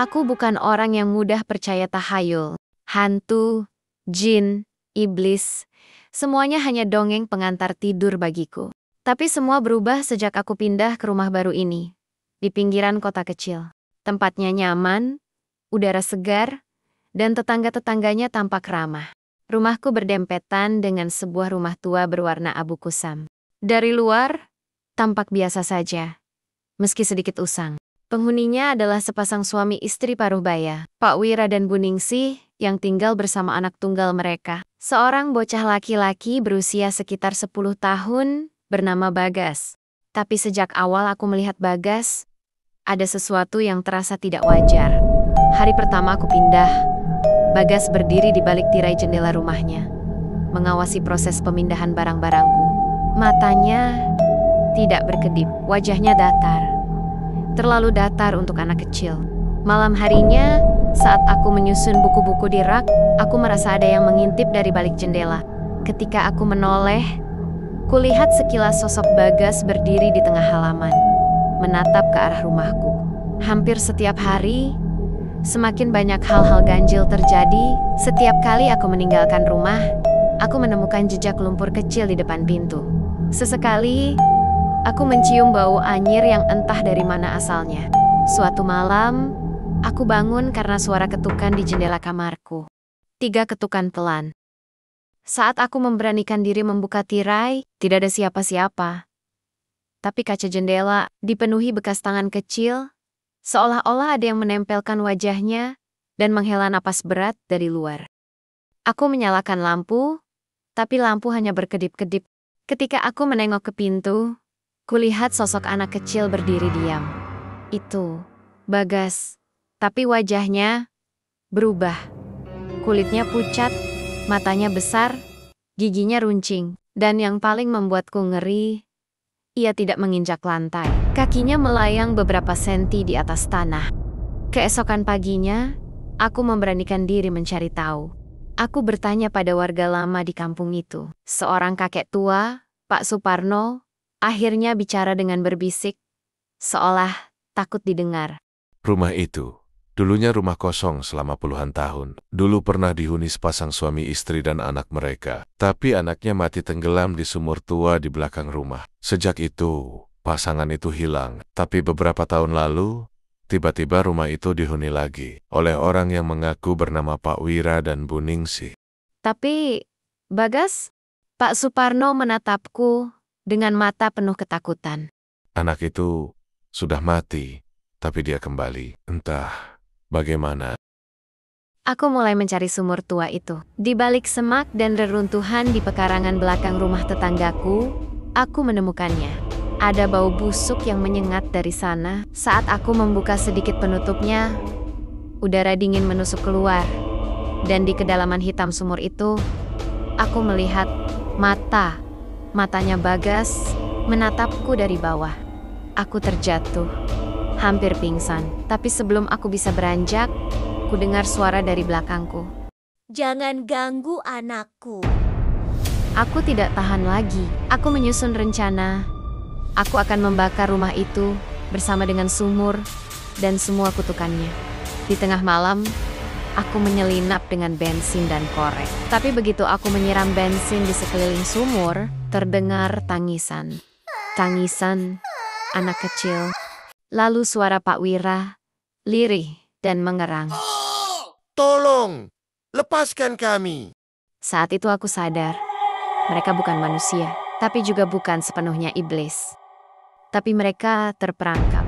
Aku bukan orang yang mudah percaya tahayul. Hantu, jin, iblis, semuanya hanya dongeng pengantar tidur bagiku. Tapi semua berubah sejak aku pindah ke rumah baru ini. Di pinggiran kota kecil. Tempatnya nyaman, udara segar, dan tetangga-tetangganya tampak ramah. Rumahku berdempetan dengan sebuah rumah tua berwarna abu kusam. Dari luar, tampak biasa saja, meski sedikit usang. Penghuninya adalah sepasang suami istri paruh baya, Pak Wira dan Bu Ningsih, yang tinggal bersama anak tunggal mereka. Seorang bocah laki-laki berusia sekitar 10 tahun, bernama Bagas. Tapi sejak awal aku melihat Bagas, ada sesuatu yang terasa tidak wajar. Hari pertama aku pindah, Bagas berdiri di balik tirai jendela rumahnya, mengawasi proses pemindahan barang-barangku. Matanya tidak berkedip, wajahnya datar. Terlalu datar untuk anak kecil. Malam harinya, saat aku menyusun buku-buku di rak, aku merasa ada yang mengintip dari balik jendela. Ketika aku menoleh, kulihat sekilas sosok Bagas berdiri di tengah halaman, menatap ke arah rumahku. Hampir setiap hari, semakin banyak hal-hal ganjil terjadi. Setiap kali aku meninggalkan rumah, aku menemukan jejak lumpur kecil di depan pintu. Sesekali, aku mencium bau anyir yang entah dari mana asalnya. Suatu malam, aku bangun karena suara ketukan di jendela kamarku. 3 ketukan pelan. Saat aku memberanikan diri membuka tirai, tidak ada siapa-siapa. Tapi kaca jendela dipenuhi bekas tangan kecil, seolah-olah ada yang menempelkan wajahnya dan menghela napas berat dari luar. Aku menyalakan lampu, tapi lampu hanya berkedip-kedip. Ketika aku menengok ke pintu, kulihat sosok anak kecil berdiri diam. Itu Bagas, tapi wajahnya berubah. Kulitnya pucat, matanya besar, giginya runcing, dan yang paling membuatku ngeri, ia tidak menginjak lantai. Kakinya melayang beberapa senti di atas tanah. Keesokan paginya, aku memberanikan diri mencari tahu. Aku bertanya pada warga lama di kampung itu. Seorang kakek tua, Pak Suparno, akhirnya bicara dengan berbisik, seolah takut didengar. Rumah itu, dulunya rumah kosong selama puluhan tahun. Dulu pernah dihuni sepasang suami istri dan anak mereka. Tapi anaknya mati tenggelam di sumur tua di belakang rumah. Sejak itu, pasangan itu hilang. Tapi beberapa tahun lalu, tiba-tiba rumah itu dihuni lagi oleh orang yang mengaku bernama Pak Wira dan Bu Ningsih. Tapi, Bagas, Pak Suparno menatapku dengan mata penuh ketakutan. Anak itu sudah mati, tapi dia kembali. Entah bagaimana. Aku mulai mencari sumur tua itu. Di balik semak dan reruntuhan di pekarangan belakang rumah tetanggaku, aku menemukannya. Ada bau busuk yang menyengat dari sana. Saat aku membuka sedikit penutupnya, udara dingin menusuk keluar. Dan di kedalaman hitam sumur itu, aku melihat matanya Bagas menatapku dari bawah. Aku terjatuh, hampir pingsan. Tapi sebelum aku bisa beranjak, ku dengar suara dari belakangku. Jangan ganggu anakku. Aku tidak tahan lagi. Aku menyusun rencana. Aku akan membakar rumah itu bersama dengan sumur dan semua kutukannya. Di tengah malam, aku menyelinap dengan bensin dan korek. Tapi begitu aku menyiram bensin di sekeliling sumur, terdengar tangisan. Tangisan anak kecil. Lalu suara Pak Wira, lirih dan mengerang. Tolong, lepaskan kami. Saat itu aku sadar, mereka bukan manusia, tapi juga bukan sepenuhnya iblis. Tapi mereka terperangkap.